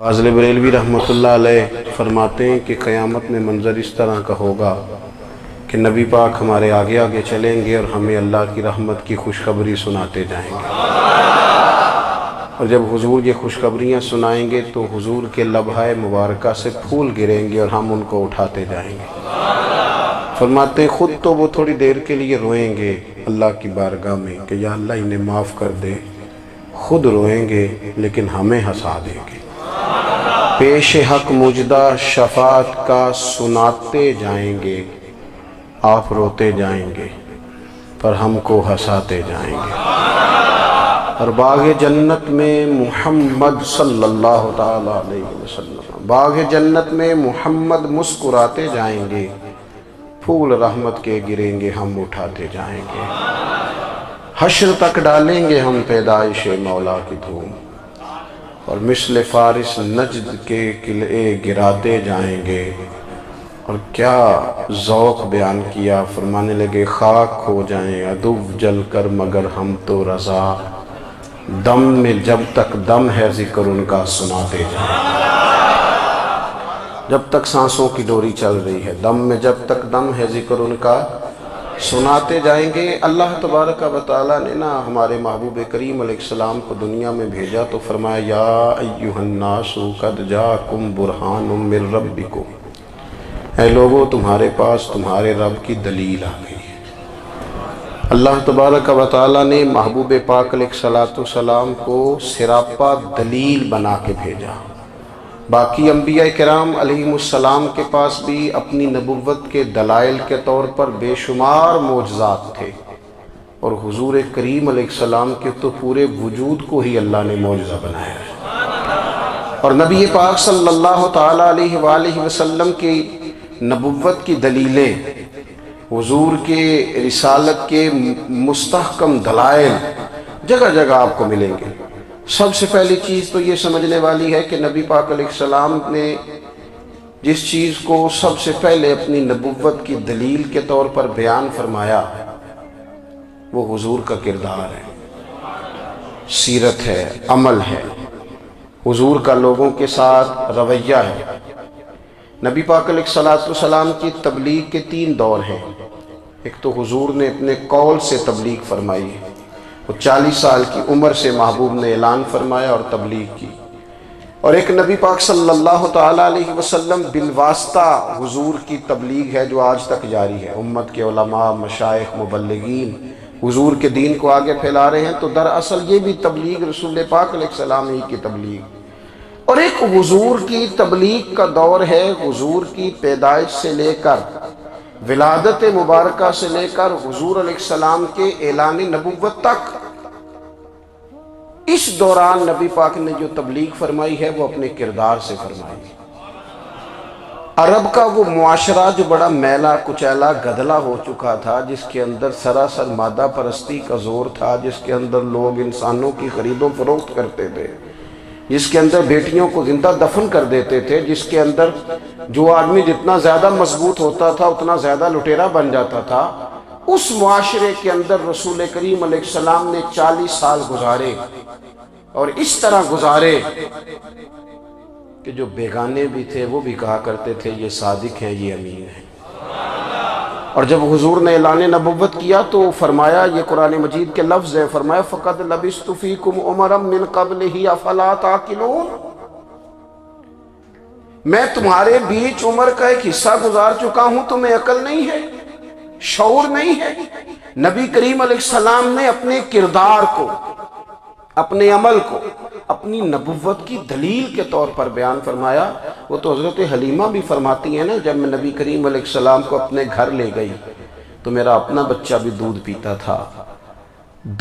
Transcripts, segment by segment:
فاضل بریلوی رحمۃ اللہ علیہ فرماتے ہیں کہ قیامت میں منظر اس طرح کا ہوگا کہ نبی پاک ہمارے آگے آگے چلیں گے اور ہمیں اللہ کی رحمت کی خوشخبری سناتے جائیں گے، اور جب حضور یہ خوشخبریاں سنائیں گے تو حضور کے لبھائے مبارکہ سے پھول گریں گے اور ہم ان کو اٹھاتے جائیں گے۔ فرماتے ہیں خود تو وہ تھوڑی دیر کے لیے روئیں گے اللہ کی بارگاہ میں کہ یا اللہ انہیں معاف کر دے، خود روئیں گے لیکن ہمیں ہنسا دیں گے۔ پیش حق مجدہ شفاعت کا سناتے جائیں گے، آپ روتے جائیں گے پر ہم کو ہنساتے جائیں گے۔ اور باغ جنت میں محمد صلی اللہ تعالی علیہ وسلم، باغ جنت میں محمد مسکراتے جائیں گے، پھول رحمت کے گریں گے ہم اٹھاتے جائیں گے۔ حشر تک ڈالیں گے ہم پیدائش مولا کی دھوم، اور مثل فارس نجد کے قلعے گراتے جائیں گے۔ اور کیا ذوق بیان کیا، فرمانے لگے خاک ہو جائیں عدو جل کر مگر ہم تو رضا، دم میں جب تک دم ہے ذکر ان کا سناتے جائیں گے۔ جب تک سانسوں کی ڈوری چل رہی ہے، دم میں جب تک دم ہے ذکر ان کا سناتے جائیں گے۔ اللہ تبارک و تعالیٰ نے ہمارے محبوب کریم علیہ السلام کو دنیا میں بھیجا تو فرمایا یا ایھا الناس قد جاءکم برہان من ربکم، اے لوگو تمہارے پاس تمہارے رب کی دلیل آ گئی ہے۔ اللہ تبارک و تعالیٰ نے محبوب پاک علیہ السلام کو سراپا دلیل بنا کے بھیجا۔ باقی انبیاء کرام علیہ السلام کے پاس بھی اپنی نبوت کے دلائل کے طور پر بے شمار معجزات تھے، اور حضور کریم علیہ السلام کے تو پورے وجود کو ہی اللہ نے معجزہ بنایا ہے۔ اور نبی پاک صلی اللہ تعالیٰ علیہ وآلہ وسلم کی نبوت کی دلیلیں، حضور کے رسالت کے مستحکم دلائل جگہ جگہ آپ کو ملیں گے۔ سب سے پہلی چیز تو یہ سمجھنے والی ہے کہ نبی پاک علیہ السلام نے جس چیز کو سب سے پہلے اپنی نبوت کی دلیل کے طور پر بیان فرمایا وہ حضور کا کردار ہے، سیرت ہے، عمل ہے، حضور کا لوگوں کے ساتھ رویہ ہے۔ نبی پاک علیہ السلام کی تبلیغ کے 3 دور ہیں۔ ایک تو حضور نے اپنے قول سے تبلیغ فرمائی، وہ 40 سال کی عمر سے محبوب نے اعلان فرمایا اور تبلیغ کی۔ اور ایک نبی پاک صلی اللہ تعالیٰ علیہ وسلم بالواسطہ حضور کی تبلیغ ہے جو آج تک جاری ہے۔ امت کے علماء، مشائخ، مبلغین حضور کے دین کو آگے پھیلا رہے ہیں، تو دراصل یہ بھی تبلیغ رسول پاک علیہ السلام ہی کی تبلیغ۔ اور ایک حضور کی تبلیغ کا دور ہے، حضور کی پیدائش سے لے کر ولادت مبارکہ سے لے کر حضور علیہ السلام کے اعلان نبوت تک۔ اس دوران نبی پاک نے جو تبلیغ فرمائی ہے وہ اپنے کردار سے فرمائی ہے۔ عرب کا وہ معاشرہ جو بڑا میلا کچیلا گدلا ہو چکا تھا، جس کے اندر سراسر مادہ پرستی کا زور تھا، جس کے اندر لوگ انسانوں کی خرید و فروخت کرتے تھے، جس کے اندر بیٹیوں کو زندہ دفن کر دیتے تھے، جس کے اندر جو آدمی جتنا زیادہ مضبوط ہوتا تھا اتنا زیادہ لٹیرا بن جاتا تھا، اس معاشرے کے اندر رسول کریم علیہ السلام نے 40 سال گزارے، اور اس طرح گزارے کہ جو بیگانے بھی تھے وہ بھی کہا کرتے تھے یہ صادق ہیں، یہ امین ہیں۔ اور جب حضور نے اعلان نبوت کیا تو فرمایا، یہ قرآن مجید کے لفظ ہے، فرمایا فَقَدْ لَبِثْتُ فِيكُمْ عُمَرًا مِّن قَبْلِهِ أَفَلَا تَعْقِلُونَ، میں تمہارے بیچ عمر کا ایک حصہ گزار چکا ہوں، تمہیں عقل نہیں ہے، شعور نہیں ہے۔ نبی کریم علیہ السلام نے اپنے کردار کو، اپنے عمل کو اپنی نبوت کی دلیل کے طور پر بیان فرمایا۔ وہ تو حضرت حلیمہ بھی فرماتی ہیں نا، جب میں نبی کریم علیہ السلام کو اپنے گھر لے گئی تو میرا اپنا بچہ بھی دودھ پیتا تھا،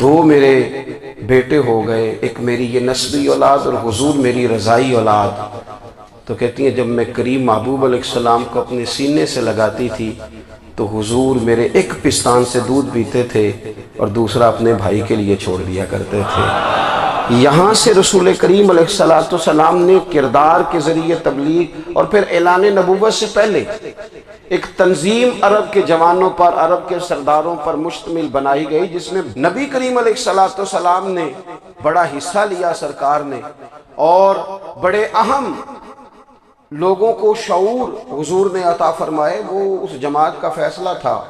2 میرے بیٹے ہو گئے، ایک میری یہ نسبی اولاد اور حضور میری رضائی اولاد۔ تو کہتی ہیں جب میں کریم محبوب علیہ السلام کو اپنے سینے سے لگاتی تھی تو حضور میرے ایک پستان سے دودھ پیتے تھے اور دوسرا اپنے بھائی کے لیے چھوڑ دیا کرتے تھے۔ یہاں سے رسول کریم علیہ السلام نے کردار کے ذریعے تبلیغ، اور پھر اعلان نبوت سے پہلے ایک تنظیم عرب کے جوانوں پر، عرب کے سرداروں پر مشتمل بنائی گئی، جس میں نبی کریم علیہ السلام نے بڑا حصہ لیا سرکار نے، اور بڑے اہم لوگوں کو شعور حضور نے عطا فرمائے، وہ اس جماعت کا فیصلہ تھا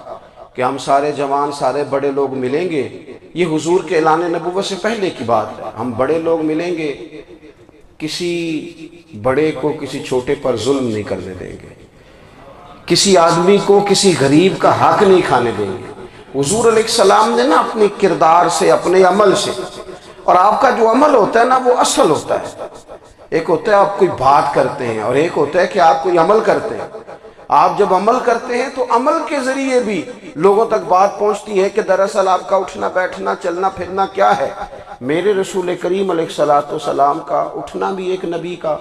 کہ ہم سارے جوان، سارے بڑے لوگ ملیں گے۔ یہ حضور کے اعلان نبوت سے پہلے کی بات ہے۔ ہم بڑے لوگ ملیں گے، کسی بڑے کو کسی چھوٹے پر ظلم نہیں کرنے دیں گے، کسی آدمی کو کسی غریب کا حق نہیں کھانے دیں گے۔ حضور علیہ السلام نے نا اپنی کردار سے، اپنے عمل سے، اور آپ کا جو عمل ہوتا ہے نا وہ اصل ہوتا ہے۔ ایک ہوتا ہے آپ کوئی بات کرتے ہیں، اور ایک ہوتا ہے کہ آپ کوئی عمل کرتے ہیں۔ آپ جب عمل کرتے ہیں تو عمل کے ذریعے بھی لوگوں تک بات پہنچتی ہے کہ دراصل آپ کا اٹھنا بیٹھنا چلنا پھرنا کیا ہے۔ میرے رسول کریم علیہ السلام کا اٹھنا بھی ایک نبی کا،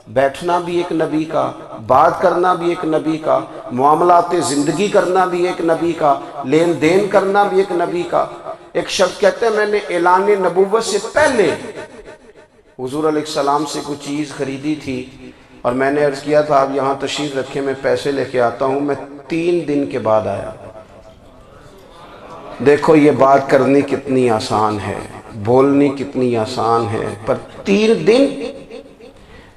بیٹھنا بھی ایک نبی کا، بات کرنا بھی ایک نبی کا، معاملات زندگی کرنا بھی ایک نبی کا، لین دین کرنا بھی ایک نبی کا۔ ایک شخص کہتے ہیں میں نے اعلان نبوت سے پہلے حضور علیہ السلام سے کچھ چیز خریدی تھی، اور میں نے عرض کیا تھا آپ یہاں تشریف رکھیں، میں پیسے لے کے آتا ہوں۔ میں 3 دن کے بعد آیا۔ دیکھو یہ بات کرنی کتنی آسان ہے، بولنی کتنی آسان ہے، پر 3 دن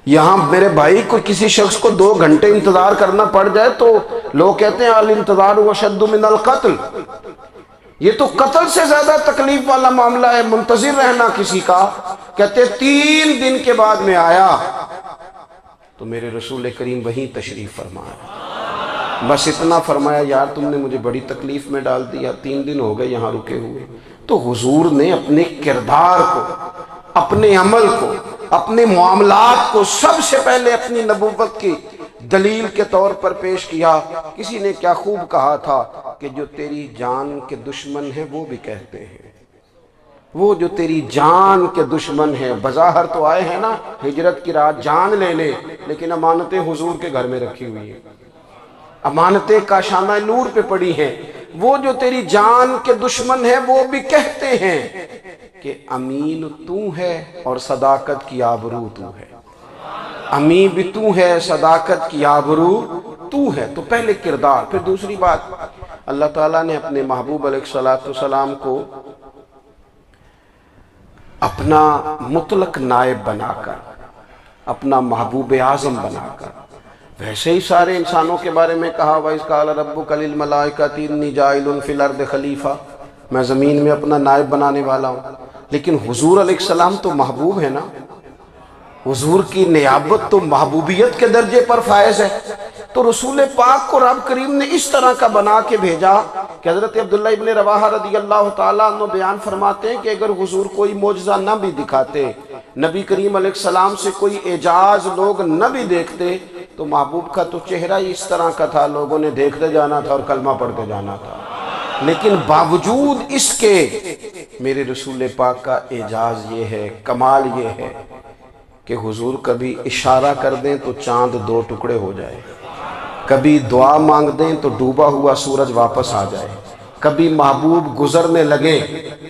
یہاں میرے بھائی کو کسی شخص کو 2 گھنٹے انتظار کرنا پڑ جائے تو لوگ کہتے ہیں الانتظار اشد من القتل، یہ تو قتل سے زیادہ تکلیف والا معاملہ ہے منتظر رہنا کسی کا۔ کہتے 3 دن کے بعد میں آیا تو میرے رسول کریم وہیں تشریف فرمایا، بس اتنا فرمایا یار تم نے مجھے بڑی تکلیف میں ڈال دیا، 3 دن ہو گئے یہاں رکے ہوئے۔ تو حضور نے اپنے کردار کو، اپنے عمل کو، اپنے معاملات کو سب سے پہلے اپنی نبوت کی دلیل کے طور پر پیش کیا۔ کسی نے کیا خوب کہا تھا کہ جو تیری جان کے دشمن ہیں وہ بھی کہتے ہیں، وہ جو تیری جان کے دشمن ہیں، بظاہر تو آئے ہیں نا ہجرت کی رات جان لے لے، لیکن امانتیں حضور کے گھر میں رکھی ہوئی ہیں، امانتیں کاشانہ نور پہ پڑی ہیں۔ وہ جو تیری جان کے دشمن ہیں وہ بھی کہتے ہیں کہ امین تو ہے اور صداقت کی آبرو تو ہے، امین بھی تو ہے، صداقت کی آبرو تو ہے۔ تو پہلے کردار، پھر دوسری بات، اللہ تعالیٰ نے اپنے محبوب علیہ السلام کو اپنا مطلق نائب بنا کر، اپنا محبوب اعظم بنا کر، ویسے ہی سارے انسانوں کے بارے میں کہا وَإِذْ قَالَ رَبُّكَ لِلْمَلَائِكَةِ إِنِّي جَاعِلٌ فِي الْأَرْضِ خلیفہ، میں زمین میں اپنا نائب بنانے والا ہوں۔ لیکن حضور علیہ السلام تو محبوب ہے نا، حضور کی نیابت تو محبوبیت کے درجے پر فائز ہے۔ تو رسول پاک کو رب کریم نے اس طرح کا بنا کے بھیجا کہ حضرت عبداللہ ابن رواحہ رضی اللہ تعالیٰ عنہ بیان فرماتے ہیں کہ اگر حضور کوئی معجزہ نہ بھی دکھاتے، نبی کریم علیہ السلام سے کوئی اعجاز لوگ نہ بھی دیکھتے، تو محبوب کا تو چہرہ ہی اس طرح کا تھا، لوگوں نے دیکھتے جانا تھا اور کلمہ پڑھتے جانا تھا۔ لیکن باوجود اس کے میرے رسول پاک کا اعجاز یہ ہے، کمال یہ ہے کہ حضور کبھی اشارہ کر دیں تو چاند 2 ٹکڑے ہو جائے، کبھی دعا مانگ دیں تو ڈوبا ہوا سورج واپس آ جائے، کبھی محبوب گزرنے لگے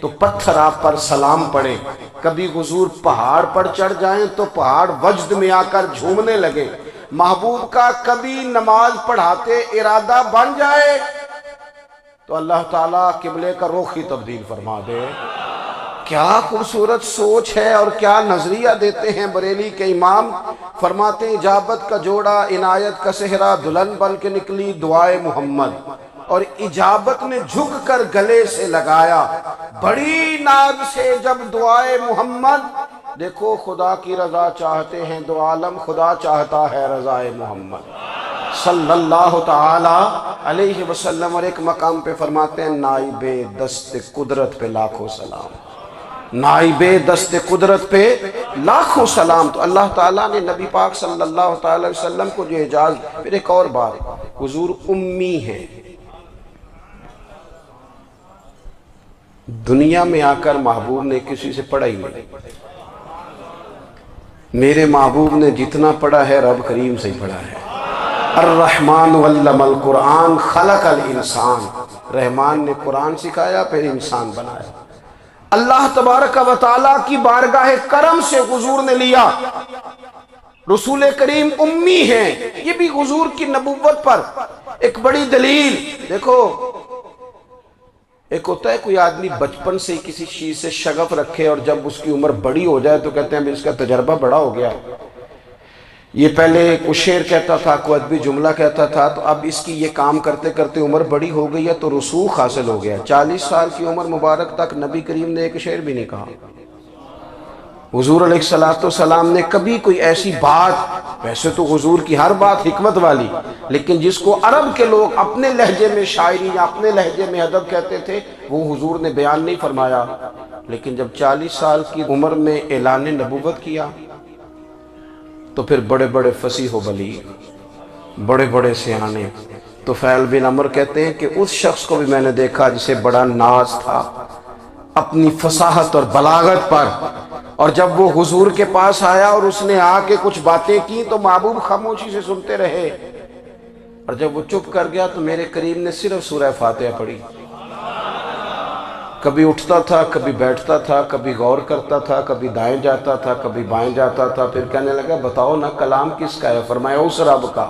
تو پتھر آپ پر سلام پڑے، کبھی حضور پہاڑ پر چڑھ جائیں تو پہاڑ وجد میں آ کر جھومنے لگے، محبوب کا کبھی نماز پڑھاتے ارادہ بن جائے تو اللہ تعالیٰ قبلے کا رخ ہی تبدیل فرما دے۔ کیا خوبصورت سوچ ہے اور کیا نظریہ دیتے ہیں بریلی کے امام۔ فرماتے ہیں اجابت کا جوڑا عنایت کا صحرا، دلہن بن کے نکلی دعائے محمد، اور اجابت نے جھک کر گلے سے لگایا بڑی ناز سے جب دعائے محمد۔ دیکھو خدا کی رضا چاہتے ہیں دو عالم، خدا چاہتا ہے رضائے محمد صلی اللہ تعالی علیہ وسلم۔ اور ایک مقام پہ فرماتے ہیں نائب دست قدرت پہ لاکھوں سلام، نائب دست قدرت پہ لاکھوں سلام۔ تو اللہ تعالیٰ نے نبی پاک صلی اللہ تعالی وسلم کو جو اعجاز۔ پھر ایک اور بات، حضور امی ہیں، دنیا میں آ کر محبوب نے کسی سے پڑھا ہی نہیں۔ میرے محبوب نے جتنا پڑھا ہے رب کریم سے ہی پڑھا ہے۔ الرحمن علم القرآن خلق الانسان، رحمان نے قرآن سکھایا پھر انسان بنایا۔ اللہ تبارک و تعالیٰ کی بارگاہ کرم سے حضور نے لیا۔ رسول کریم امی ہیں، یہ بھی حضور کی نبوت پر ایک بڑی دلیل۔ دیکھو ایک ہوتا ہے کوئی آدمی بچپن سے کسی چیز سے شغف رکھے اور جب اس کی عمر بڑی ہو جائے تو کہتے ہیں اب اس کا تجربہ بڑا ہو گیا، یہ پہلے کوئی شعر کہتا تھا، کوئی ادبی جملہ کہتا تھا، تو اب اس کی یہ کام کرتے کرتے عمر بڑی ہو گئی ہے تو رسوخ حاصل ہو گیا۔ 40 سال کی عمر مبارک تک نبی کریم نے ایک شعر بھی نہیں کہا۔ حضور علیہ السلام نے کبھی کوئی ایسی بات، ویسے تو حضور کی ہر بات حکمت والی، لیکن جس کو عرب کے لوگ اپنے لہجے میں شاعری یا اپنے لہجے میں ادب کہتے تھے، وہ حضور نے بیان نہیں فرمایا۔ لیکن جب 40 سال کی عمر میں اعلان نبوت کیا تو پھر بڑے بڑے فصیح و بلیغ، بڑے بڑے سیانے طفیل بن عمر کہتے ہیں کہ اس شخص کو بھی میں نے دیکھا جسے بڑا ناز تھا اپنی فصاحت اور بلاغت پر، اور جب وہ حضور کے پاس آیا اور اس نے آ کے کچھ باتیں کی تو محبوب خاموشی سے سنتے رہے، اور جب وہ چپ کر گیا تو میرے کریم نے صرف سورہ فاتحہ پڑھی۔ کبھی اٹھتا تھا، کبھی بیٹھتا تھا، کبھی غور کرتا تھا، کبھی دائیں جاتا تھا، کبھی بائیں جاتا تھا، پھر کہنے لگا بتاؤ نا کلام کس کا ہے؟ فرمایا اس رب کا،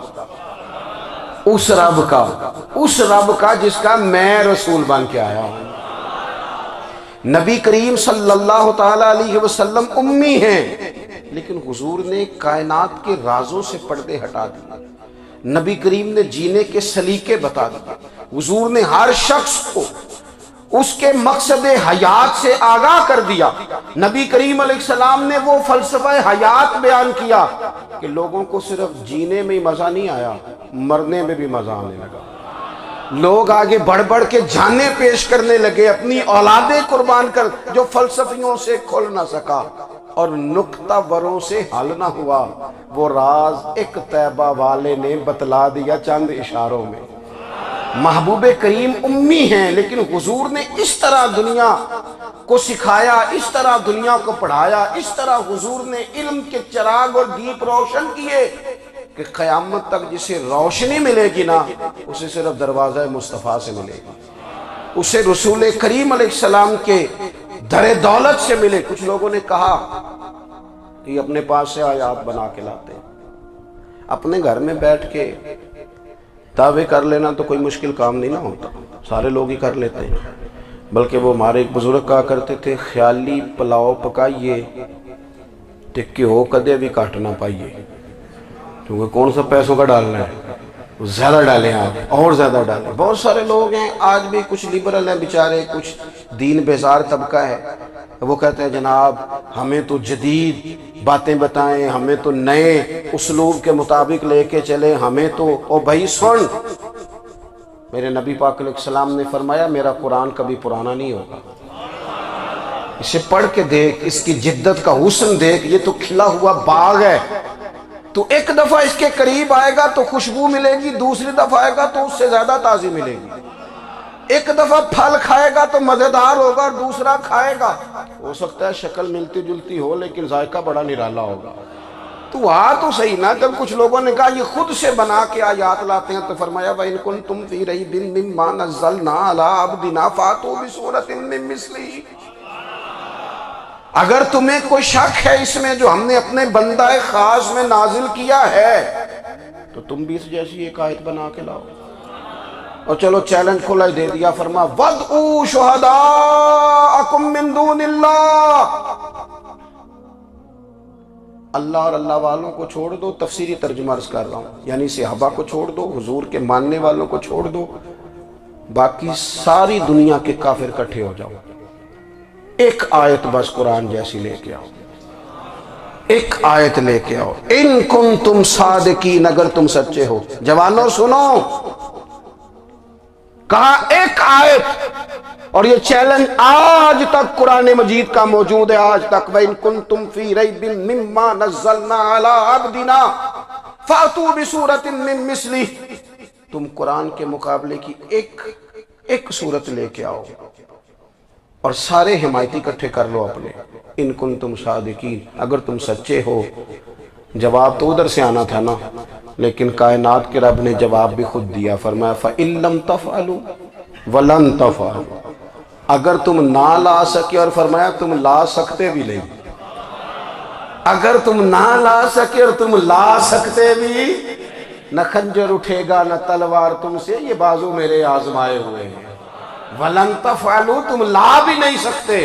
اس رب کا، اس رب کا جس کا میں رسول بن کے آیا ہوں۔ نبی کریم صلی اللہ تعالیٰ علیہ وسلم امی ہیں، لیکن حضور نے کائنات کے رازوں سے پردے ہٹا دیے، نبی کریم نے جینے کے سلیقے بتا دیے، حضور نے ہر شخص کو اس کے مقصد حیات سے آگاہ کر دیا۔ نبی کریم علیہ السلام نے وہ فلسفہ حیات بیان کیا کہ لوگوں کو صرف جینے میں ہی مزہ نہیں آیا، مرنے میں بھی مزہ آنے لگا۔ لوگ آگے بڑھ بڑھ کے جانیں پیش کرنے لگے، اپنی اولادیں قربان کر، جو فلسفیوں سے کھل نہ سکا اور نکتہ وروں سے حل نہ ہوا، وہ راز ایک طیبہ والے نے بتلا دیا چند اشاروں میں۔ محبوب کریم امی ہیں، لیکن حضور نے اس طرح دنیا کو سکھایا، اس طرح دنیا کو پڑھایا، اس طرح حضور نے علم کے چراغ اور دیپ روشن کیے کہ قیامت تک جسے روشنی ملے گی نا، اسے صرف دروازہ مصطفیٰ سے ملے گی، اسے رسول کریم علیہ السلام کے در دولت سے ملے۔ کچھ لوگوں نے کہا کہ اپنے پاس سے آیات بنا کے لاتے ہیں، اپنے گھر میں بیٹھ کے دعوے کر لینا تو کوئی مشکل کام نہیں نہ ہوتا، سارے لوگ ہی کر لیتے ہیں۔ بلکہ وہ ہمارے ایک بزرگ کہا کرتے تھے، خیالی پلاؤ پکائیے ٹکی ہو کدے بھی کاٹ نہ پائیے، کیونکہ کون سا پیسوں کا ڈالنا ہے، زیادہ ڈالیں آپ اور زیادہ ڈالیں۔ بہت سارے لوگ ہیں آج بھی، کچھ لبرل ہیں بیچارے، کچھ دین بیزار طبقہ ہے، وہ کہتے ہیں جناب ہمیں تو جدید باتیں بتائیں، ہمیں تو نئے اسلوب کے مطابق لے کے چلے، ہمیں تو او بھائی سن، میرے نبی پاک علیہ السلام نے فرمایا میرا قرآن کبھی پرانا نہیں ہوگا، اسے پڑھ کے دیکھ، اس کی جدت کا حسن دیکھ، یہ تو کھلا ہوا باغ ہے، تو ایک دفعہ اس کے قریب آئے گا تو خوشبو ملے گی، دوسری دفعہ آئے گا تو اس سے زیادہ تازی ملے گی، ایک دفعہ پھل کھائے گا تو مزیدار ہوگا اور دوسرا کھائے گا ہو سکتا ہے شکل ملتی جلتی ہو لیکن ذائقہ بڑا نرالا ہوگا۔ تو تو صحیح نا، جب کچھ لوگوں نے کہا یہ خود سے بنا کے آیات لاتے ہیں تو فرمایا وَإِن كُنتُمْ فِي رَيْبٍ مِّمَّا نَزَّلْنَا عَلَىٰ عَبْدِنَا فَأْتُوا بِسُورَةٍ مِّن مِّثْلِهِ، اگر تمہیں کوئی شک ہے اس میں جو ہم نے اپنے بندہ خاص میں نازل کیا ہے تو تم بھی اس جیسی ایک آیت بنا کے لاؤ۔ اور چلو چیلنج کھلا ہی دے دیا، فرما وَادْعُوا شُهَدَاءَكُم مِّن دُونِ اللَّهِ، اللہ اور اللہ والوں کو چھوڑ دو، تفسیری ترجمہ عرض کر رہا ہوں، یعنی صحابہ کو چھوڑ دو، حضور کے ماننے والوں کو چھوڑ دو، باقی ساری دنیا کے کافر اکٹھے ہو جاؤ، ایک آیت بس قرآن جیسی لے کے آؤ، ایک آیت لے کے آؤ، ان کنتم صادقین، اگر تم سچے ہو۔ جوانوں سنو، کہا ایک آیت، اور یہ چیلنج آج تک قرآن مجید کا موجود ہے، آج تک وَإِن كُنتُمْ فِي رَيْبٍ مِّمَّا نَزَّلْنَا عَلَىٰ عَبْدِنَا فَأْتُوا بِسُورَةٍ مِّن مِّثْلِهِ، تم قرآن کے مقابلے کی ایک صورت لے کے آؤ اور سارے حمایتی اکٹھے کر لو اپنے، ان کنتم صادقین، اگر تم سچے ہو۔ جواب تو ادھر سے آنا تھا نا، لیکن کائنات کے رب نے جواب بھی خود دیا، فرمایا فَإِن لَمْ تَفْعَلُوا وَلَن تَفْعَلُوا، اگر تم نہ لا سکے، اور فرمایا تم لا سکتے بھی نہیں، اگر تم نہ لا سکے اور تم لا سکتے بھی، نہ خنجر اٹھے گا نہ تلوار تم سے، یہ بازو میرے آزمائے ہوئے ہیں، وَلَن تَفْعَلُوا تم لا بھی نہیں سکتے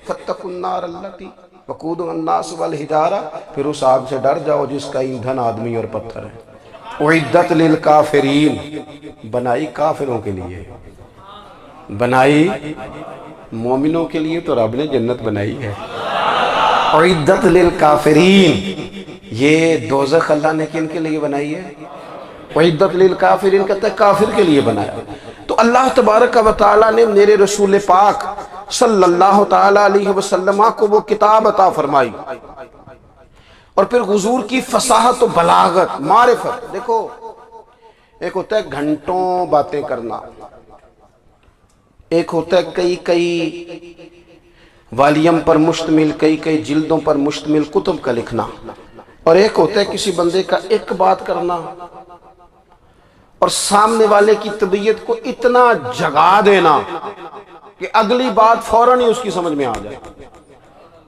فَاتَّقُوا النَّارَ الَّتِي وَقُودُهَا النَّاسُ وَالْحِجَارَةُ پھر اس آگ سے ڈر جاؤ جس کا ایندھن آدمی اور پتھر ہے۔ اُعِدَّتْ لِلْكَافِرِينَ بنائی کافروں کے لیے، بنائی مومنوں کے لیے تو رب نے جنت بنائی ہے۔ اُعِدَّتْ لِلْكَافِرِينَ یہ دوزخ اللہ نے کن کے لیے بنائی ہے؟ اُعِدَّتْ لِلْكَافِرِينَ کہتا ہے کافر کے لیے بنایا۔ تو اللہ تبارک و تعالیٰ نے میرے رسول پاک صلی اللہ تعالیٰ علیہ وسلم کو وہ کتاب عطا فرمائی، اور پھر حضور کی فصاحت و بلاغت، معرفت۔ دیکھو ایک ہوتا ہے گھنٹوں باتیں کرنا، ایک ہوتا ہے کئی والیم پر مشتمل، کئی جلدوں پر مشتمل کتب کا لکھنا، اور ایک ہوتا ہے کسی بندے کا ایک بات کرنا اور سامنے والے کی طبیعت کو اتنا جگا دینا کہ اگلی بات فوراً ہی اس کی سمجھ میں آ جائے۔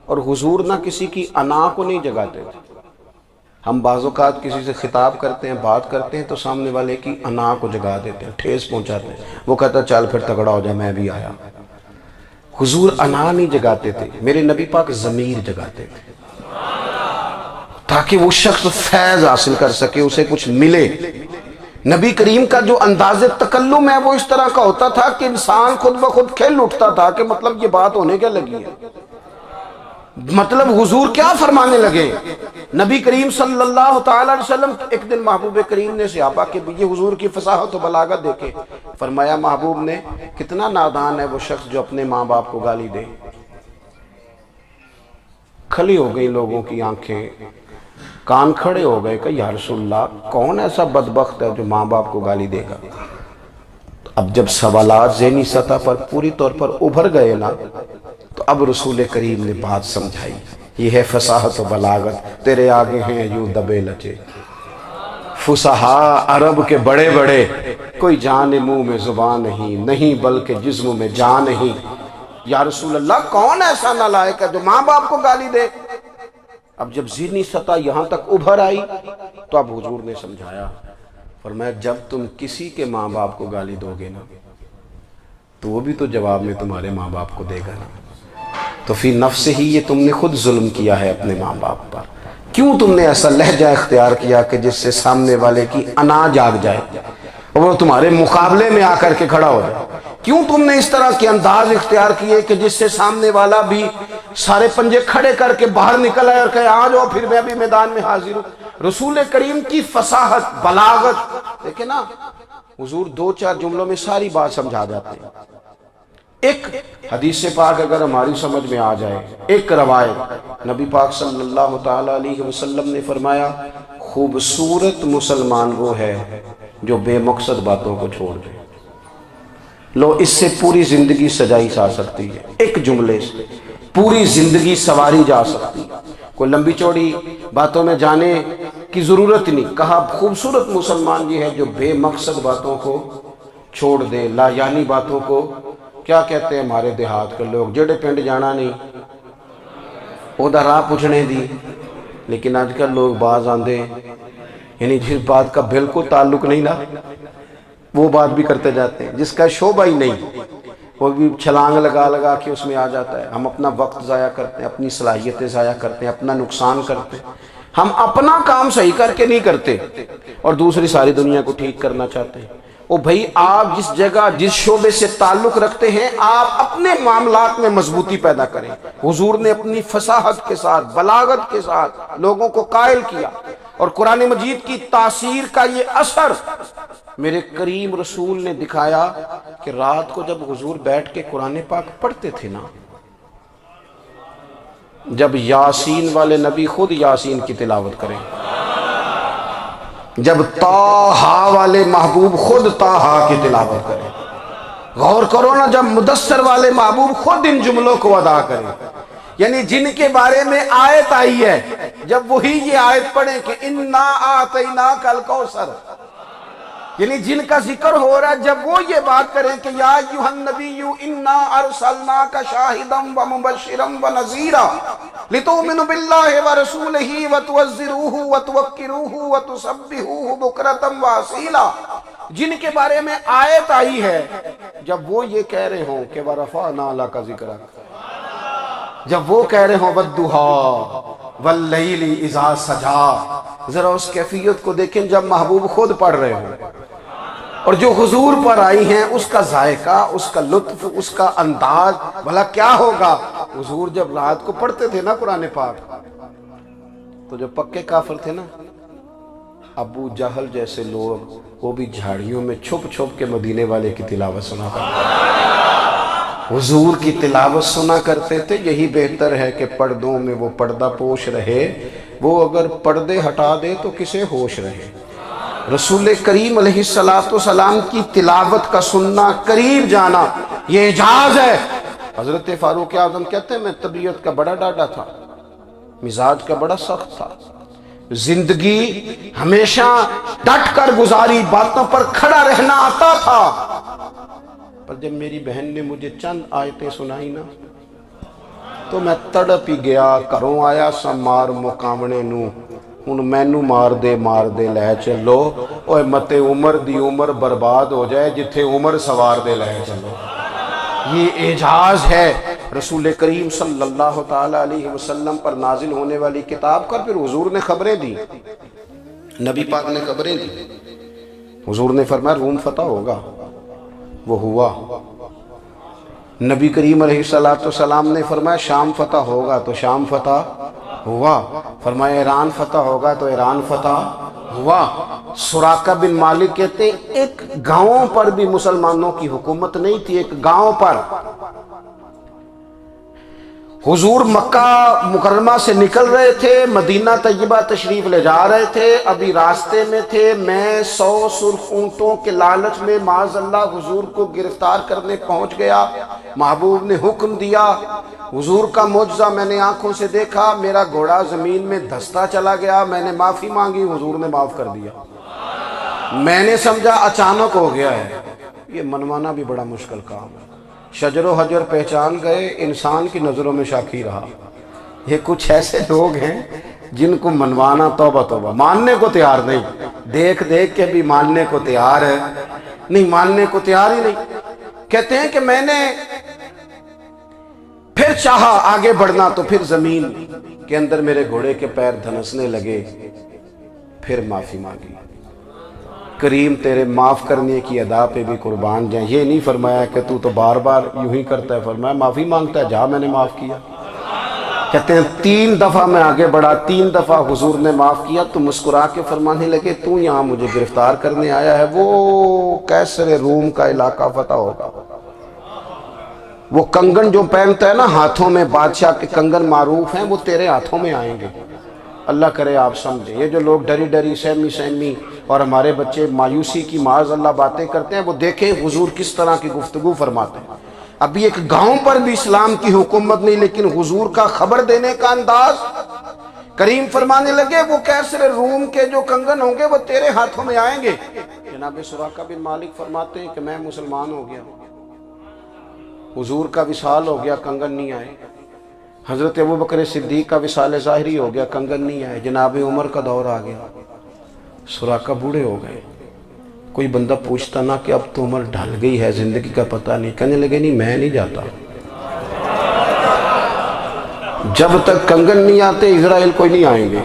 اور حضور نہ کسی کی انا کو نہیں جگاتے تھے۔ ہم بعض اوقات کسی سے خطاب کرتے ہیں، بات کرتے ہیں تو سامنے والے کی انا کو جگا دیتے ہیں، ٹھیس پہنچاتے ہیں، وہ کہتا ہے چل پھر تگڑا ہو جائے میں بھی آیا۔ حضور انا نہیں جگاتے تھے، میرے نبی پاک ضمیر جگاتے تھے تاکہ وہ شخص فیض حاصل کر سکے، اسے کچھ ملے۔ نبی کریم کا جو انداز تکلم ہے وہ اس طرح کا ہوتا تھا کہ انسان خود بخود کھل اٹھتا تھا کہ مطلب یہ بات ہونے کیا لگی ہے، مطلب حضور کیا فرمانے لگے۔ نبی کریم صلی اللہ تعالی علیہ وسلم ایک دن محبوب کریم نے صحابہ کے بیچ حضور کی فصاحت و بلاغت دیکھے، فرمایا محبوب نے کتنا نادان ہے وہ شخص جو اپنے ماں باپ کو گالی دے۔ کھلی ہو گئی لوگوں کی آنکھیں، کان کھڑے ہو گئے کہ یا رسول اللہ کون ایسا بدبخت ہے جو ماں باپ کو گالی دے گا۔ اب جب سوالات ذہنی سطح پر پوری طور پر ابھر گئے نا تو اب رسول کریم نے بات سمجھائی، یہ ہے فصاحت و بلاغت، تیرے آگے ہیں یوں دبے لچے فصحاء عرب کے بڑے بڑے، کوئی جان منہ میں زبان نہیں بلکہ جسم میں جان نہیں۔ یا رسول اللہ کون ایسا نالائق ہے جو ماں باپ کو گالی دے۔ اب جب ذہنی سطح یہاں تک ابھر آئی تو اب حضور نے سمجھایا، فرمایا جب تم کسی کے ماں باپ کو گالی دو گے نا تو وہ بھی تو جواب میں تمہارے ماں باپ کو دے گا نا، تو فی نفس ہی یہ تم نے خود ظلم کیا ہے اپنے ماں باپ پر۔ کیوں تم نے ایسا لہجہ اختیار کیا کہ جس سے سامنے والے کی انا جاگ جائے اور وہ تمہارے مقابلے میں آ کر کے کھڑا ہو جائے؟ کیوں تم نے اس طرح کے انداز اختیار کیے کہ جس سے سامنے والا بھی سارے پنجے کھڑے کر کے باہر نکل آئے اور کہے آ جاؤ پھر میں بھی میدان میں حاضر ہوں۔ رسول کریم کی فصاحت بلاغت دیکھیں نا، حضور دو چار جملوں میں ساری بات سمجھا جاتے ہیں۔ ایک حدیث پاک اگر ہماری سمجھ میں آ جائے، ایک روایت نبی پاک صلی اللہ تعالیٰ علیہ وسلم نے فرمایا خوبصورت مسلمان وہ ہے جو بے مقصد باتوں کو چھوڑ دے۔ لو اس سے پوری زندگی سجائی جا سکتی ہے، ایک جملے سے پوری زندگی سواری جا سکتی ہے، کوئی لمبی چوڑی باتوں میں جانے کی ضرورت نہیں۔ کہا خوبصورت مسلمان یہ ہے جو بے مقصد باتوں کو چھوڑ دے، لا یعنی باتوں کو، کیا کہتے ہیں ہمارے دیہات کے لوگ، جڑے پنڈ جانا نہیں اودا راہ پوچھنے دی، لیکن آج کل لوگ باز آندے یعنی جس بات کا بالکل تعلق نہیں نا وہ بات بھی کرتے جاتے ہیں، جس کا شعبہ ہی نہیں وہ بھی چھلانگ لگا کے اس میں آ جاتا ہے۔ ہم اپنا وقت ضائع کرتے ہیں، اپنی صلاحیتیں ضائع کرتے ہیں، اپنا نقصان کرتے ہیں، ہم اپنا کام صحیح کر کے نہیں کرتے اور دوسری ساری دنیا کو ٹھیک کرنا چاہتے ہیں۔ او بھائی آپ جس جگہ جس شعبے سے تعلق رکھتے ہیں آپ اپنے معاملات میں مضبوطی پیدا کریں۔ حضور نے اپنی فصاحت کے ساتھ بلاغت کے ساتھ لوگوں کو قائل کیا، اور قرآن مجید کی تاثیر کا یہ اثر میرے کریم رسول نے دکھایا کہ رات کو جب حضور بیٹھ کے قرآن پاک پڑھتے تھے نا، جب یاسین والے نبی خود یاسین کی تلاوت کریں، جب طٰہٰ والے محبوب خود طٰہٰ کی تلاوت کریں، غور کرو نا جب مدثر والے محبوب خود ان جملوں کو ادا کریں، یعنی جن کے بارے میں آیت آئی ہے جب وہی یہ آیت پڑھیں کہ اِنَّا أَعْطَيْنَاكَ الْكَوْثَرَ، یعنی جن کا ذکر ہو رہا ہے جب وہ یہ بات کریں کہ یا ایھا النبی انا ارسلناک شاہدا ومبشرا ونذیرا لتؤمنوا باللہ ورسولہ وتعزروہ وتوقروہ وتسبحوہ بکرۃ واصیلا، جن کے بارے میں آیت آئی ہے، جب وہ یہ کہہ رہے ہوں کہ وَرَفَعْنَا لَكَ ذِكْرَكَ، جب وہ کہہ رہے ہوں وَالضُّحَىٰ وَاللَّيْلِ إِذَا سَجَىٰ، ذرا اس کیفیت کو دیکھیں جب محبوب خود پڑھ رہے ہوں، اور جو حضور پر آئی ہیں اس کا ذائقہ، اس کا لطف، اس کا انداز بھلا کیا ہوگا۔ حضور جب رات کو پڑھتے تھے نا قرآن پاک، تو جو پکے کافر تھے نا، ابو جہل جیسے لوگ، وہ بھی جھاڑیوں میں چھپ چھپ کے مدینے والے کی تلاوت سنا کرتے تھے، حضور کی تلاوت سنا کرتے تھے۔ یہی بہتر ہے کہ پردوں میں وہ پردہ پوش رہے، وہ اگر پردے ہٹا دے تو کسے ہوش رہے۔ رسول کریم علیہ السلام کی تلاوت کا سننا، قریب جانا، یہ اعجاز ہے۔ حضرت فاروق اعظم کہتے ہیں میں طبیعت کا بڑا ڈاڈا تھا، مزاج کا بڑا سخت تھا، زندگی ہمیشہ ڈٹ کر گزاری، باتوں پر کھڑا رہنا آتا تھا، پر جب میری بہن نے مجھے چند آیتیں سنائی نا تو میں تڑپ ہی گیا۔ کروں آیا سا مار مقامنے نو، ہن مینو مار دے لے چلو، اوے متے عمر دی عمر برباد ہو جائے، جتھے عمر سوار دے لے چلو۔ یہ اعجاز ہے رسول کریم صلی اللہ تعالیٰ علیہ وسلم پر نازل ہونے والی کتاب کا۔ پھر حضور نے خبریں دی، نبی پاک نے خبریں دی۔ حضور نے فرمایا روم فتح ہوگا، وہ ہوا۔ نبی کریم علیہ السلام نے فرمایا شام فتح ہوگا، تو شام فتح ہوا۔ فرمایا ایران فتح ہوگا، تو ایران فتح ہوا۔ سراقہ بن مالک کہتے ہیں ایک گاؤں پر بھی مسلمانوں کی حکومت نہیں تھی، ایک گاؤں پر۔ حضور مکہ مکرمہ سے نکل رہے تھے، مدینہ طیبہ تشریف لے جا رہے تھے، ابھی راستے میں تھے، میں 100 سرخ اونٹوں کے لالچ میں معاذ اللہ حضور کو گرفتار کرنے پہنچ گیا۔ محبوب نے حکم دیا، حضور کا معجزہ میں نے آنکھوں سے دیکھا، میرا گھوڑا زمین میں دھستا چلا گیا، میں نے معافی مانگی، حضور نے معاف کر دیا۔ میں نے سمجھا اچانک ہو گیا ہے۔ یہ منوانا بھی بڑا مشکل کام ہے۔ شجر و حجر پہچان گئے، انسان کی نظروں میں شاکی رہا۔ یہ کچھ ایسے لوگ ہیں جن کو منوانا توبہ توبہ، ماننے کو تیار نہیں، دیکھ دیکھ کے بھی ماننے کو تیار ہے نہیں، ماننے کو تیار ہی نہیں۔ کہتے ہیں کہ میں نے پھر چاہا آگے بڑھنا، تو پھر زمین کے اندر میرے گھوڑے کے پیر دھنسنے لگے، پھر معافی مانگی۔ کریم تیرے معاف کرنے کی ادا پہ بھی قربان جائیں۔ یہ نہیں فرمایا کہ تو بار بار یوں ہی کرتا ہے، فرمایا معافی مانگتا ہے، جا میں نے معاف کیا۔ کہتے ہیں 3 دفعہ میں آگے بڑھا، 3 دفعہ حضور نے معاف کیا، تو مسکرا کے فرمانے لگے تو یہاں مجھے گرفتار کرنے آیا ہے، وہ کیسر روم کا علاقہ فتح ہوگا۔ وہ کنگن جو پہنتا ہے نا ہاتھوں میں، بادشاہ کے کنگن معروف ہیں، وہ تیرے ہاتھوں میں آئیں گے۔ اللہ کرے آپ سمجھیں۔ یہ جو لوگ ڈری ڈری سہمی اور ہمارے بچے مایوسی کی معاذ اللہ باتیں کرتے ہیں، وہ دیکھیں حضور کس طرح کی گفتگو فرماتے ہیں۔ ابھی ایک گاؤں پر بھی اسلام کی حکومت نہیں، لیکن حضور کا خبر دینے کا انداز۔ کریم فرمانے لگے وہ کیسر روم کے جو کنگن ہوں گے وہ تیرے ہاتھوں میں آئیں گے۔ جناب سراقہ بن مالک فرماتے ہیں کہ میں مسلمان ہو گیا، حضور کا وصال ہو گیا، کنگن نہیں آئے۔ حضرت ابوبکر صدیق کا وصال ظاہری ہو گیا، کنگن نہیں آئے۔ جناب عمر کا دور آ گیا، سراقہ بوڑھے ہو گئے۔ کوئی بندہ پوچھتا نا کہ اب تو عمر ڈھل گئی ہے، زندگی کا پتہ نہیں، کہنے لگے نہیں میں نہیں جاتا، جب تک کنگن نہیں آتے اسرائیل کوئی نہیں آئیں گے،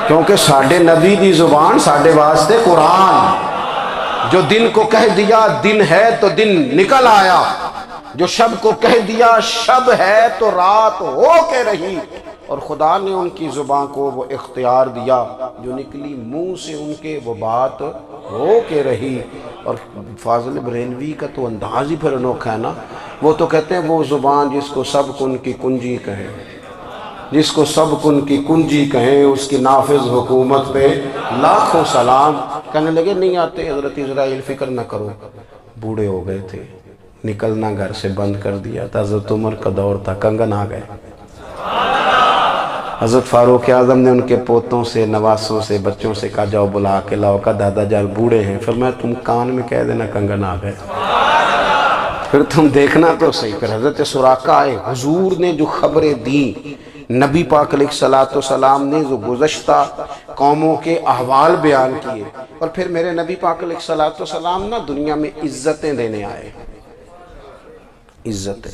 کیونکہ ساڈے نبی دی زبان ساڈے واسطے قرآن، جو دن کو کہہ دیا دن ہے تو دن نکل آیا، جو شب کو کہہ دیا شب ہے تو رات ہو کے رہی، اور خدا نے ان کی زبان کو وہ اختیار دیا، جو نکلی منہ سے ان کے وہ بات ہو کے رہی۔ اور فاضل بریلوی کا تو انداز ہی پھر انوکھا ہے نا، وہ تو کہتے ہیں وہ زبان جس کو سب کن کی کنجی کہیں، جس کو سب کن کی کنجی کہیں، اس کی نافذ حکومت پہ لاکھوں سلام۔ کہنے لگے نہیں آتے حضرت اسرائیل، فکر نہ کرو، بوڑھے ہو گئے تھے، نکلنا گھر سے بند کر دیا تھا، حضرت عمر کا دور تھا، کنگن آ گئے۔ حضرت فاروق اعظم نے ان کے پوتوں سے، نواسوں سے، بچوں سے کہا جاؤ بلا کے لاؤ، کا دادا جان بوڑھے ہیں، فرمایا تم کان میں کہہ دینا کنگن آ گئے، پھر تم دیکھنا تو صحیح۔ پھر حضرت سراقہ آئے، حضور نے جو خبریں دیں نبی پاک علیہ الصلوۃ والسلام نے جو گزشتہ قوموں کے احوال بیان کیے، اور پھر میرے نبی پاک علیہ الصلوۃ والسلام نا دنیا میں عزتیں دینے آئے، عزتیں۔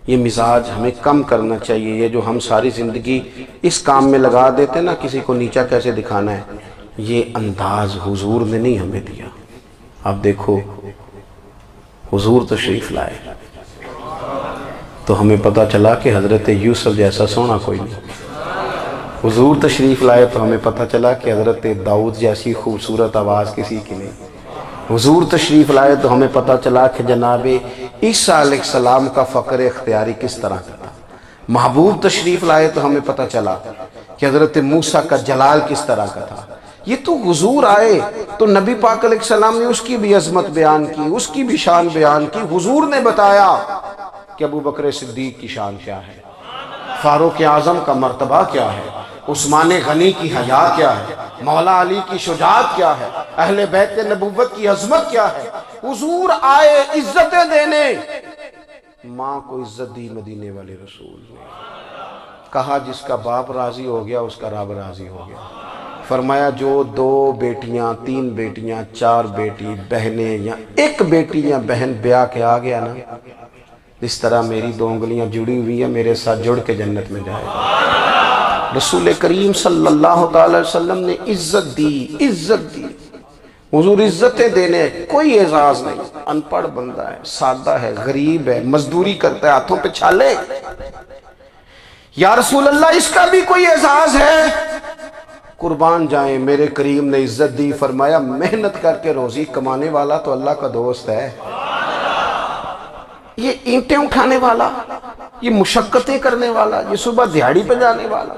یہ مزاج ہمیں کم کرنا چاہیے، یہ جو ہم ساری زندگی اس کام میں لگا دیتے نا کسی کو نیچا کیسے دکھانا ہے، یہ انداز حضور نے نہیں ہمیں دیا۔ اب دیکھو حضور تشریف لائے تو ہمیں پتہ چلا کہ حضرت یوسف جیسا سونا کوئی نہیں، حضور تشریف لائے تو ہمیں پتہ چلا کہ حضرت داؤد جیسی خوبصورت آواز کسی کی نہیں، حضور تشریف لائے تو ہمیں پتہ چلا کہ جناب عیسیٰ علیہ السلام کا فقر اختیاری کس طرح کا تھا، محبوب تشریف لائے تو ہمیں پتہ چلا کہ حضرت موسیٰ کا جلال کس طرح کا تھا۔ یہ تو حضور آئے تو نبی پاک علیہ السلام نے اس کی بھی عظمت بیان کی، اس کی بھی شان بیان کی۔ حضور نے بتایا کہ ابو بکر صدیق کی شان کیا ہے، فاروق اعظم کا مرتبہ کیا ہے، عثمان غنی کی حیا کیا ہے، مولا علی کی شجاعت کیا ہے، اہل بیت نبوت کی عظمت کیا ہے۔ حضور آئے عزتیں دینے، ماں کو عزت دی مدینے والے رسول نے، کہا جس کا باپ راضی ہو گیا اس کا رب راضی ہو گیا۔ فرمایا جو 2 بیٹیاں 3 بیٹیاں 4 بیٹی بہنیں یا 1 بیٹی یا بہن بیاہ کے آ گیا نا، اس طرح میری 2 انگلیاں جڑی ہوئی ہیں، میرے ساتھ جڑ کے جنت میں جائے گا۔ رسول کریم صلی اللہ تعالی وسلم نے عزت دی، عزت دی۔ حضور عزتیں دینے، کوئی اعزاز نہیں، ان پڑھ بندہ ہے، سادہ ہے، غریب ہے، مزدوری کرتا ہے، ہاتھوں پہ چھالے، یا رسول اللہ اس کا بھی کوئی اعزاز ہے؟ قربان جائیں، میرے کریم نے عزت دی، فرمایا محنت کر کے روزی کمانے والا تو اللہ کا دوست ہے، یہ اینٹیں اٹھانے والا، یہ مشقتیں کرنے والا، یہ صبح دیہڑی پہ جانے والا،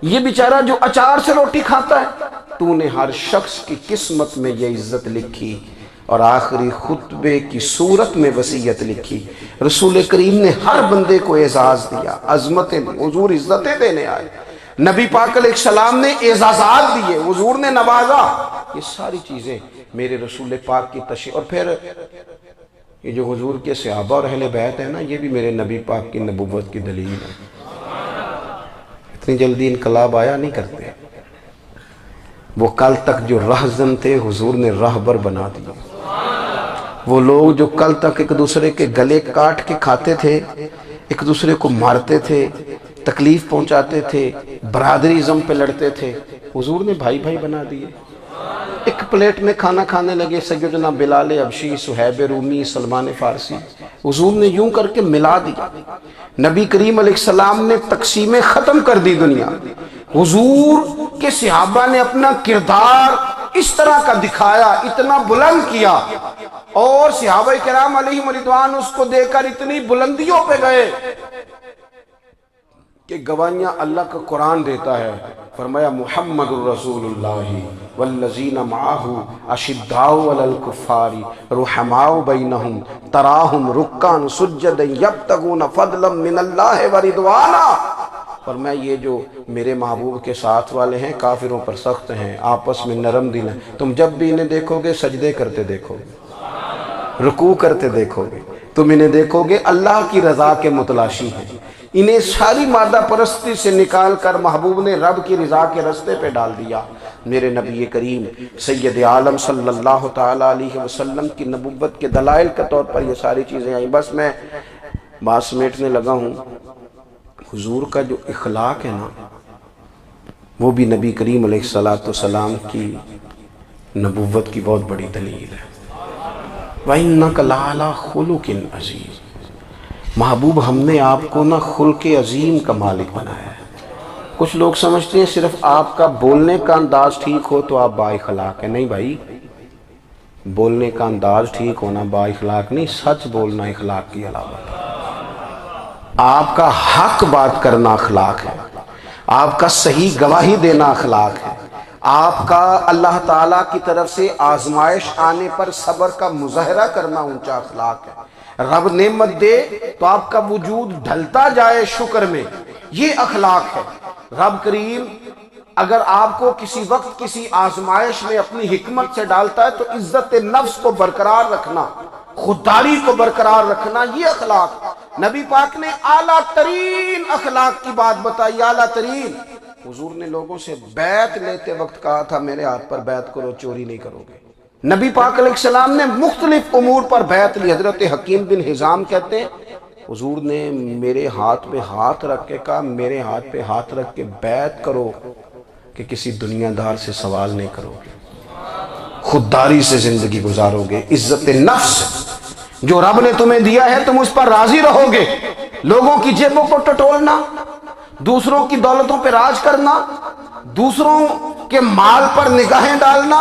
یہ بیچارہ جو اچار سے روٹی کھاتا ہے، تو نے ہر شخص کی قسمت میں یہ عزت لکھی اور آخری خطبے کی صورت میں وصیت لکھی۔ رسول کریم نے ہر بندے کو اعزاز دیا، عظمتیں، حضور عزتیں دینے آئے، نبی پاک علیہ السلام نے اعزازات دیے، حضور نے نوازا۔ یہ ساری چیزیں میرے رسول پاک کی تشریف، اور پھر یہ جو حضور کے صحابہ اور اہل بیت ہے نا، یہ بھی میرے نبی پاک کی نبوت کی دلیل ہے۔ اتنی جلدی انقلاب آیا نہیں کرتے، وہ کل تک جو رہزن تھے حضور نے راہبر بنا دیا۔ وہ لوگ جو کل تک ایک دوسرے کے گلے کاٹ کے کھاتے تھے، ایک دوسرے کو مارتے تھے، تکلیف پہنچاتے تھے، برادریزم پہ لڑتے تھے، حضور نے بھائی بھائی بنا دیے۔ ایک پلیٹ میں کھانا کھانے لگے سیدنا بلال حبشی، صہیب رومی، سلمان فارسی، حضور نے یوں کر کے ملا دیا۔ نبی کریم علیہ السلام نے تقسیمیں ختم کر دی دنیا۔ حضور کے صحابہ نے اپنا کردار اس طرح کا دکھایا، اتنا بلند کیا، اور صحابہ کرام علیہم رضوان اس کو دے کر اتنی بلندیوں پہ گئے کہ گواہیاں اللہ کا قرآن دیتا ہے۔ فرمایا محمد الرسول اللہ والذین معہ اشداء علی الکفار رحماء بینہم تراہم رکعا سجدا یبتغون فضلا من اللہ ورضوانا۔ فرمایا یہ جو میرے محبوب کے ساتھ والے ہیں کافروں پر سخت ہیں، آپس میں نرم دل ہیں، تم جب بھی انہیں دیکھو گے سجدے کرتے دیکھو گے، رکوع کرتے دیکھو گے، تم انہیں دیکھو گے اللہ کی رضا کے متلاشی ہیں۔ انہیں ساری مادہ پرستی سے نکال کر محبوب نے رب کی رضا کے رستے پہ ڈال دیا۔ میرے نبی کریم سید عالم صلی اللہ تعالیٰ علیہ وسلم کی نبوت کے دلائل کے طور پر یہ ساری چیزیں آئیں۔ بس میں بات سمیٹنے لگا ہوں۔ حضور کا جو اخلاق ہے نا، وہ بھی نبی کریم علیہ السلام کی نبوت کی بہت بڑی دلیل ہے۔ وَإِنَّكَ لَعَلَىٰ خُلُقٍ عَظِيمٍ۔ محبوب ہم نے آپ کو نا خلق عظیم کا مالک بنایا ہے۔ کچھ لوگ سمجھتے ہیں صرف آپ کا بولنے کا انداز ٹھیک ہو تو آپ با اخلاق ہیں۔ نہیں بھائی، بولنے کا انداز ٹھیک ہونا با اخلاق نہیں، سچ بولنا اخلاق کی علامت ہے۔ آپ کا حق بات کرنا اخلاق ہے، آپ کا صحیح گواہی دینا اخلاق ہے، آپ کا اللہ تعالیٰ کی طرف سے آزمائش آنے پر صبر کا مظاہرہ کرنا اونچا اخلاق ہے۔ رب نعمت دے تو آپ کا وجود ڈھلتا جائے شکر میں، یہ اخلاق ہے۔ رب کریم اگر آپ کو کسی وقت کسی آزمائش میں اپنی حکمت سے ڈالتا ہے تو عزت نفس کو برقرار رکھنا، خودداری کو برقرار رکھنا، یہ اخلاق نبی پاک نے اعلیٰ ترین اخلاق کی بات بتائی، اعلیٰ ترین۔ حضور نے لوگوں سے بیعت لیتے وقت کہا تھا میرے ہاتھ پر بیعت کرو، چوری نہیں کرو گے۔ نبی پاک علیہ السلام نے مختلف امور پر بیعت لی۔ حضرت حکیم بن حزام کہتے ہیں حضور نے میرے ہاتھ پہ ہاتھ رکھ کے کہا میرے ہاتھ پہ ہاتھ رکھ کے بیعت کرو کہ کسی دنیا دار سے سوال نہیں کرو گے، خودداری سے زندگی گزارو گے، عزت نفس جو رب نے تمہیں دیا ہے تم اس پر راضی رہو گے، لوگوں کی جیبوں کو ٹٹولنا، دوسروں کی دولتوں پہ راج کرنا، دوسروں کے مال پر نگاہیں ڈالنا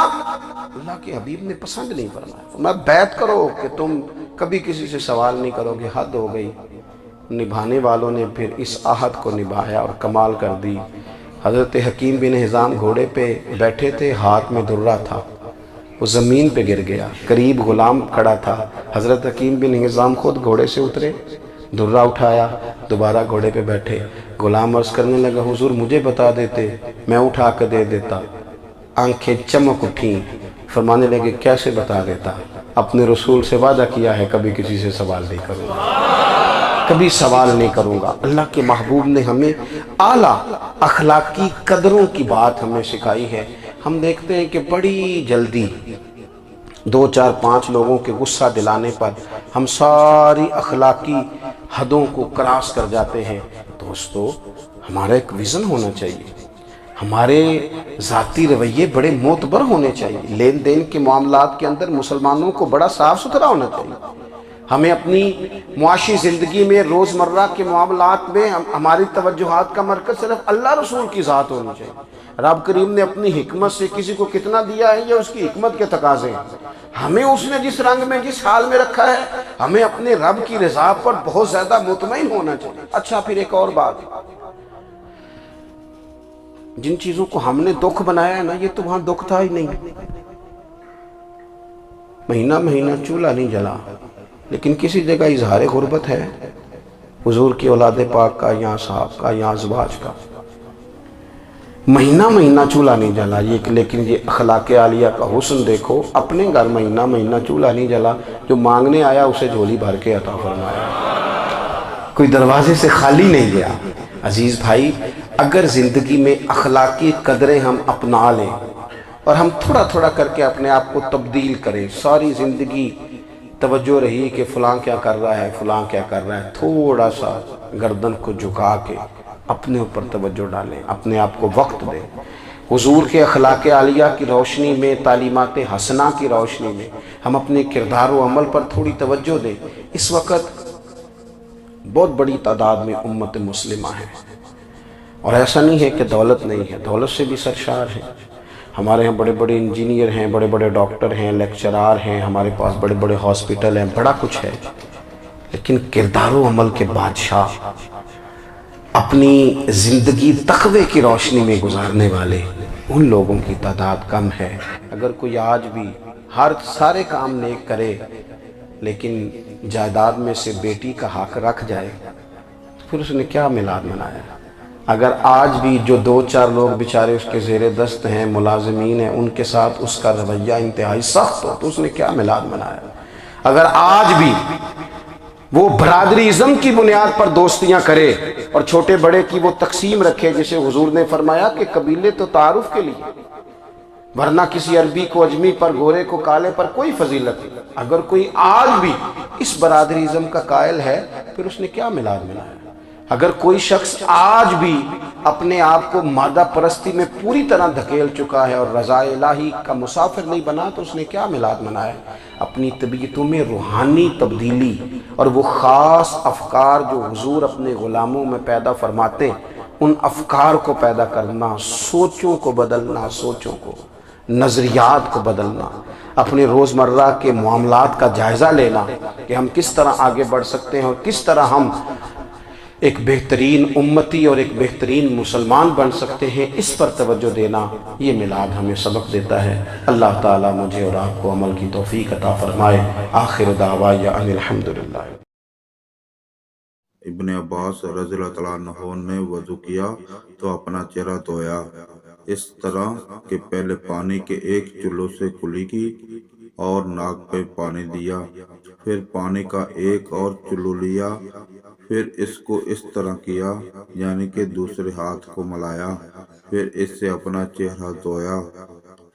اللہ کے حبیب نے پسند نہیں فرمایا۔ میں بیعت کرو کہ تم کبھی کسی سے سوال نہیں کرو گے، حد ہو گئی۔ نبھانے والوں نے پھر اس عہد کو نبھایا اور کمال کر دی۔ حضرت حکیم بن حزام گھوڑے پہ بیٹھے تھے، ہاتھ میں درہ تھا، وہ زمین پہ گر گیا، قریب غلام کھڑا تھا، حضرت حکیم بن حزام خود گھوڑے سے اترے، درہ اٹھایا، دوبارہ گھوڑے پہ بیٹھے۔ غلام عرض کرنے لگا حضور مجھے بتا دیتے میں اٹھا کر دے دیتا۔ آنکھیں چمک اٹھیں، فرمانے لگے کیسے بتا دیتا؟ اپنے رسول سے وعدہ کیا ہے کبھی کسی سے سوال نہیں کروں گا، کبھی سوال نہیں کروں گا۔ اللہ کے محبوب نے ہمیں اعلیٰ اخلاقی قدروں کی بات ہمیں سکھائی ہے۔ ہم دیکھتے ہیں کہ بڑی جلدی 2 4 5 لوگوں کے غصہ دلانے پر ہم ساری اخلاقی حدوں کو کراس کر جاتے ہیں۔ دوستو ہمارا ایک ویژن ہونا چاہیے، ہمارے ذاتی رویے بڑے معتبر ہونے چاہیے، لین دین کے معاملات کے اندر مسلمانوں کو بڑا صاف ستھرا ہونا چاہیے۔ ہمیں اپنی معاشی زندگی میں روزمرہ کے معاملات میں ہماری توجہات کا مرکز صرف اللہ رسول کی ذات ہونی چاہیے۔ رب کریم نے اپنی حکمت سے کسی کو کتنا دیا ہے یہ اس کی حکمت کے تقاضے ہیں۔ ہمیں اس نے جس رنگ میں جس حال میں رکھا ہے ہمیں اپنے رب کی رضا پر بہت زیادہ مطمئن ہونا چاہیے۔ اچھا پھر ایک اور بات، جن چیزوں کو ہم نے دکھ بنایا ہے نا یہ تو وہاں دکھ تھا ہی نہیں۔ مہینہ مہینہ چولہا نہیں جلا، لیکن کسی جگہ اظہار غربت ہے حضور کی اولاد پاک کا یا صاحب کا یا ازواج کا۔ مہینہ مہینہ چولہا نہیں جلا، لیکن یہ اخلاق عالیہ کا حسن دیکھو، اپنے گھر مہینہ مہینہ چولہا نہیں جلا، جو مانگنے آیا اسے جھولی بھر کے عطا فرمایا، کوئی دروازے سے خالی نہیں گیا۔ عزیز بھائی اگر زندگی میں اخلاقی قدریں ہم اپنا لیں اور ہم تھوڑا تھوڑا کر کے اپنے آپ کو تبدیل کریں، ساری زندگی توجہ رہی کہ فلاں کیا کر رہا ہے فلاں کیا کر رہا ہے، تھوڑا سا گردن کو جھکا کے اپنے اوپر توجہ ڈالیں، اپنے آپ کو وقت دیں، حضور کے اخلاق عالیہ کی روشنی میں، تعلیمات حسنہ کی روشنی میں ہم اپنے کردار و عمل پر تھوڑی توجہ دیں۔ اس وقت بہت بڑی تعداد میں امت مسلمہ ہے، اور ایسا نہیں ہے کہ دولت نہیں ہے، دولت سے بھی سرشار ہیں۔ ہمارے ہاں بڑے بڑے انجینئر ہیں، بڑے بڑے ڈاکٹر ہیں، لیکچرار ہیں، ہمارے پاس بڑے بڑے ہاسپٹل ہیں، بڑا کچھ ہے، لیکن کردار و عمل کے بادشاہ، اپنی زندگی تقوی کی روشنی میں گزارنے والے ان لوگوں کی تعداد کم ہے۔ اگر کوئی آج بھی سارے کام نیک کرے لیکن جائیداد میں سے بیٹی کا حق رکھ جائے تو پھر اس نے کیا میلاد منایا؟ اگر آج بھی جو 2 4 لوگ بیچارے اس کے زیر دست ہیں، ملازمین ہیں، ان کے ساتھ اس کا رویہ انتہائی سخت ہو تو اس نے کیا میلاد منایا؟ اگر آج بھی وہ برادری ازم کی بنیاد پر دوستیاں کرے اور چھوٹے بڑے کی وہ تقسیم رکھے، جسے حضور نے فرمایا کہ قبیلے تو تعارف کے لیے، ورنہ کسی عربی کو اجمی پر، گورے کو کالے پر کوئی فضیلت نہیں۔ اگر کوئی آج بھی اس برادری ازم کا قائل ہے پھر اس نے کیا میلاد منایا؟ اگر کوئی شخص آج بھی اپنے آپ کو مادہ پرستی میں پوری طرح دھکیل چکا ہے اور رضا الہی کا مسافر نہیں بنا تو اس نے کیا میلاد منایا؟ اپنی طبیعتوں میں روحانی تبدیلی اور وہ خاص افکار جو حضور اپنے غلاموں میں پیدا فرماتے ان افکار کو پیدا کرنا، سوچوں کو بدلنا، سوچوں کو، نظریات کو بدلنا، اپنے روزمرہ کے معاملات کا جائزہ لینا کہ ہم کس طرح آگے بڑھ سکتے ہیں اور کس طرح ہم ایک بہترین امتی اور ایک بہترین مسلمان بن سکتے ہیں، اس پر توجہ دینا یہ میلاد ہمیں سبق دیتا ہے۔ اللہ تعالیٰ مجھے اور آپ کو عمل کی توفیق عطا فرمائے۔ آخر دعوایا ان الحمدللہ۔ ابن عباس رضی اللہ تعالیٰ عنہ نے وضو کیا تو اپنا چہرہ دھویا، اس طرح کہ پہلے پانی کے ایک چلو سے کلی کی اور ناک پہ پانی دیا، پھر پانی کا ایک اور چلو لیا پھر اس کو اس طرح کیا یعنی کہ دوسرے ہاتھ کو ملایا، پھر اس سے اپنا چہرہ دھویا،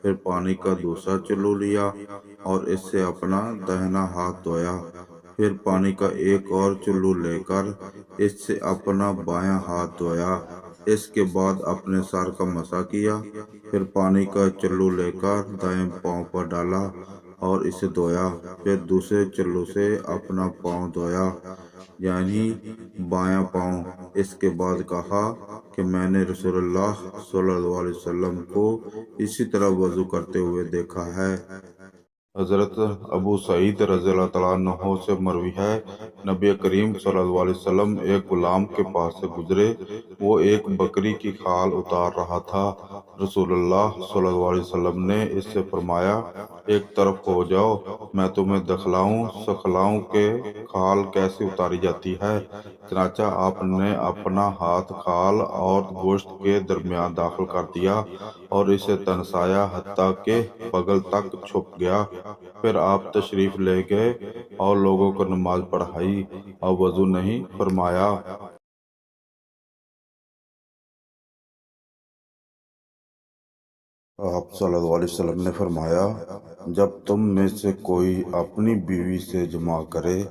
پھر پانی کا دوسرا چلو لیا اور اس سے اپنا دہنا ہاتھ دھویا، پھر پانی کا ایک اور چلو لے کر اس سے اپنا بایاں ہاتھ دھویا، اس کے بعد اپنے سر کا مسح کیا، پھر پانی کا چلو لے کر دائیں پاؤں پر ڈالا اور اسے دھویا، پھر دوسرے چلو سے اپنا پاؤں دھویا یعنی بایاں پاؤں۔ اس کے بعد کہا کہ میں نے رسول اللہ صلی اللہ علیہ وسلم کو اسی طرح وضو کرتے ہوئے دیکھا ہے۔ حضرت ابو سعید رضی اللہ تعالیٰ عنہ سے مروی ہے، نبی کریم صلی اللہ علیہ وسلم ایک غلام کے پاس سے گزرے، وہ ایک بکری کی کھال اتار رہا تھا۔ رسول اللہ صلی اللہ علیہ وسلم نے اس سے فرمایا، ایک طرف ہو جاؤ، میں تمہیں سکھلاؤں کہ کھال کیسے اتاری جاتی ہے۔ چنانچہ آپ نے اپنا ہاتھ کھال اور گوشت کے درمیان داخل کر دیا اور اسے تنسایا حتیٰ کہ بغل تک چھپ گیا، پھر آپ تشریف لے گئے اور لوگوں کو نماز پڑھائی اور وضو نہیں فرمایا۔ آپ صلی اللہ علیہ وسلم نے فرمایا، جب تم میں سے کوئی اپنی بیوی سے جماع کرے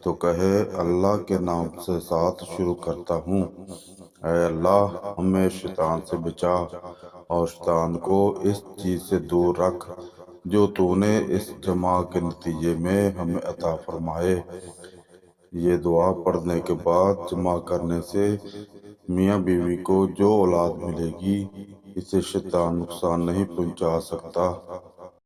تو کہے، اللہ کے نام سے ساتھ شروع کرتا ہوں، اے اللہ ہمیں شیطان سے بچا اور شیطان کو اس چیز سے دور رکھ جو تو نے اس جماع کے نتیجے میں ہمیں عطا فرمائے۔ یہ دعا پڑھنے کے بعد جماع کرنے سے میاں بیوی کو جو اولاد ملے گی اسے شیطان نقصان نہیں پہنچا سکتا۔